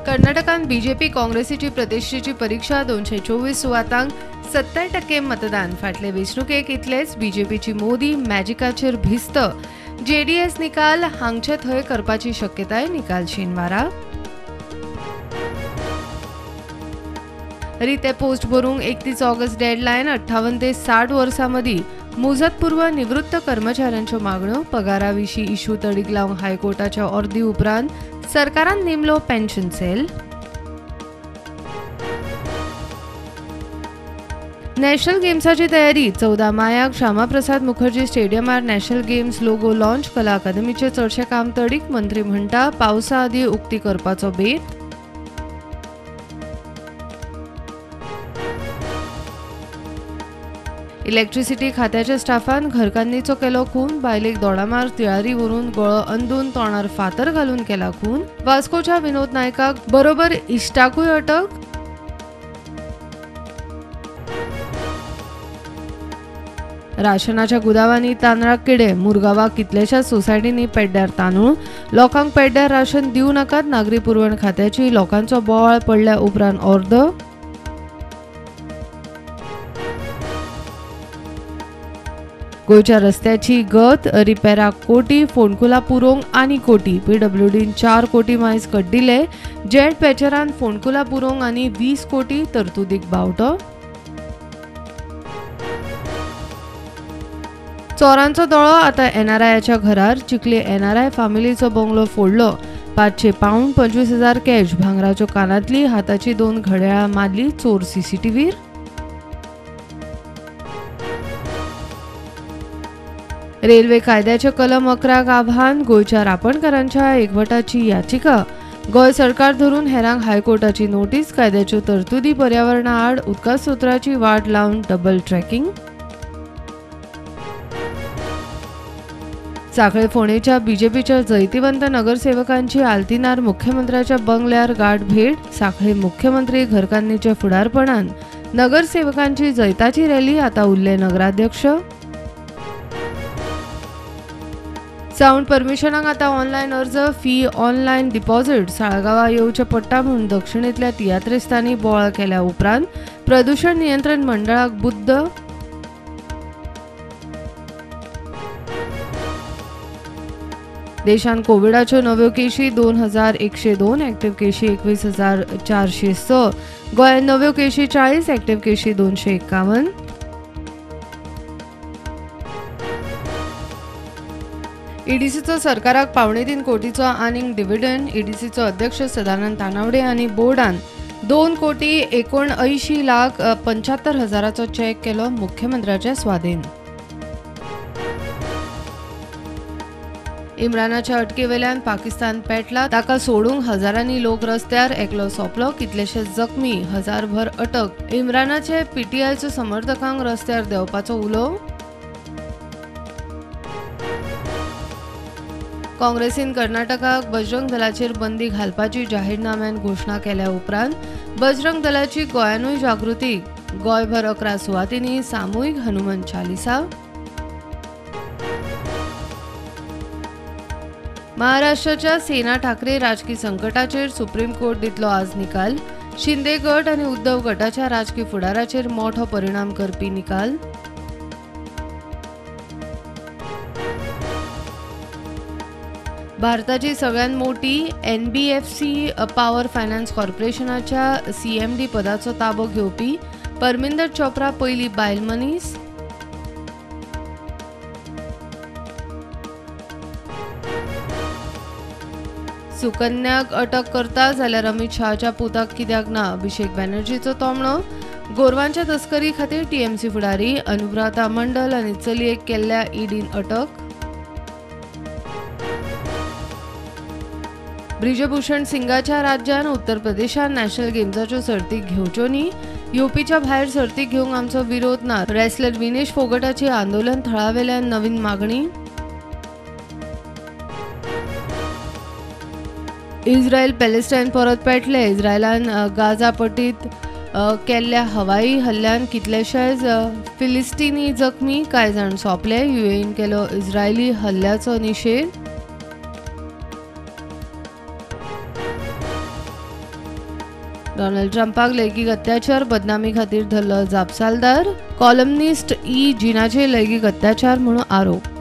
कर्नाटकात बीजेपी काँग्रेसीची प्रतिष्ठेची परीक्षा 224 सुवातांक 70% मतदान फाटले वेंचणुकेक इतलेच बीजेपीची मोदी मॅजिकाचेर भिस्त जेडीएस निकाल हांगचे थंय करपाची शक्यताय निकाल शेनवारा रिते पोस्ट भरूंक 31 ऑगस्ट डेडलायन 58 ते 60 वर्सां मदीं मुजतपूर्व निवृत्त कर्मचाऱ्यांच्यो मागण्यो पगाराविशीं इश्यू तडीक लावंक हायकोर्टाच्या अर्दी उपरांत सरकारान नेमलो पेन्शन सेल नॅशनल गेम्साची तयारी 14 मायाक श्यामाप्रसाद मुखर्जी स्टेडियमार नॅशनल गेम्स लोगो लॉन्च कला अकादमीचे चडशें काम तडीक मंत्री म्हणटा पावसा आदीं उक्ती करपाचो बेत इलेक्ट्रिसिटी खात्याच्या स्टाफान घरकान्नीचो केलो खून बायलेक दोडामार तिळारी व्हरून गळो अंदून तोंडार फातर घालून केला खून वास्कोच्या विनोद नायकाक बरोबर इश्टाकूय अटक राशनाच्या गुदावांनी तांदळाक किडे मुरगांवां कितलेशाच सोसायटींनी पेड्ड्यार तांदूळ लोकांक पेड्ड्यार राशन दिवं नाकात नागरी पुरवण खात्याची लोकांचो बोवाळ पडल्या उपरांत अर्द गोयच्या रस्त्याची गत रिपेराक कोटी फोंडकुला पुरोवंक आनी कोटी पीडब्ल्यूडीन 4 कोटी मायज कड्डिले जेट पॅचरान फोंडकुला पुरोवंक आनी 20 कोटी तरतुदीक बावटो चोरांचो दोळो आतां एनआरआयच्या घरार चिखली एनआरआय फॅमिलीचो बंगलो फोडलो 500 पाउंड 25,000 कॅश भांगराच्यो कानांतली हाताची 2 घड्याळां मारली चोर सीसीटीव्हीर रेल्वे कायद्याचे कलम 11 आव्हान गोयच्या रापणकारांच्या एकवटाची याचिका गोय सरकार धरून हेरांक हायकोर्टाची नोटीस कायद्याच्यो तरतुदी पर्यावरणा आड उदका स्त्रोताची वाट लावन डबल ट्रॅकिंग सांखळे फोंडेच्या बीजेपीच्या जैतिवंत नगरसेवकांची आल्तिनार मुख्यमंत्र्याच्या बंगल्यार गाठ भेट सांखळे मुख्यमंत्री घरकान्नीच्या फुडारपणान नगरसेवकांची जैताची रॅली आता उरले नगराध्यक्ष साऊंड परमिशनाक आता ऑनलायन अर्ज फी ऑनलायन डिपॉझिट साळगांवां येवचें पडटा म्हूण दक्षिणेंतल्या तियात्रिस्तांनी बोवाळ केल्या उपरांत प्रदूषण नियंत्रण मंडळाक बुद्ध देशांत कोविडाच्यो नव्यो केशी 2102 एक्टिव्ह केशी 21,406 गोंयांत नव्यो केशी 40 एक्टिव्ह केशी 251 ईडीसीचो सरकाराक 3.5 कोटीचो आनीक डिव्हिडंड ईडीसीचो अध्यक्ष सदानंद तानावडे आनी बोर्डान 2,79,75,000 चॅक केलो मुख्यमंत्र्याच्या स्वाधीन इम्रानाच्या अटकेवेल्यान पाकिस्तान पेटला ताका सोडूंक हजारांनी लोक रस्त्यार एकलो सोंपलो कितलेशेच जखमी हजारभर अटक इम्रानाचे पीटीआयच्या समर्थकांक रस्त्यार देंवपाचो उलो काँग्रेसीन कर्नाटकाक बजरंग दलाचेर बंदी घालपाची जाहीरनाम्यान घोषणा केल्या उपरांत बजरंग दलाची गोंयानूय जागृती गोंयभर 11 सुवातींनी सामुहीक हनुमन चालिसा महाराष्ट्राच्या सेना ठाकरे राजकीय संकटाचेर सुप्रीम कोर्ट दितलो आज निकाल शिंदे गट आनी उद्धव गटाच्या राजकीय फुडाराचेर मोठो परिणाम करपी निकाल भारताची सगळ्यांत मोठी एनबीएफसी पॉवर फायनान्स कॉर्पोरेशनाच्या सीएमडी पदाचो ताबो घेवपी परमिंदर चोप्रा पयली बायल मनीस सुकन्याक अटक करता जाल्यार अमित शहाच्या पुताक कित्याक ना अभिषेक बॅनर्जीचो तोमणो गोरवांच्या तस्करी खातीर टीएमसी फुडारी अनुव्राता मंडल आनी चलयेक केल्ल्या ईडीन अटक ब्रिजभूषण सिंगाच्या राज्यान उत्तर प्रदेशात नॅशनल गेम्साच्यो सर्ती घेवच्यो न्ही यूपीच्या भायर सर्ती घेवंक आमचो विरोध ना रेसलर विनेश फोगटाची आंदोलन थळावेल्यान नवीन मागणी इस्रायल पॅलेस्टायन परत पेटले इस्रायलान गाझा पट्टीत केल्ल्या हवाई हल्ल्यान कितलेशेच फिलिस्टिनी जखमी कांय जाण सोंपले यूएईन केलो इस्रायली हल्ल्याचो निशेध डोनाल्ड ट्रम्पाक लैंगिक अत्याचार बदनामी खातीर धरलो जापसालदार. कॉलमनिस्ट ई जिनाचे लैंगिक अत्याचार म्हणून आरोप.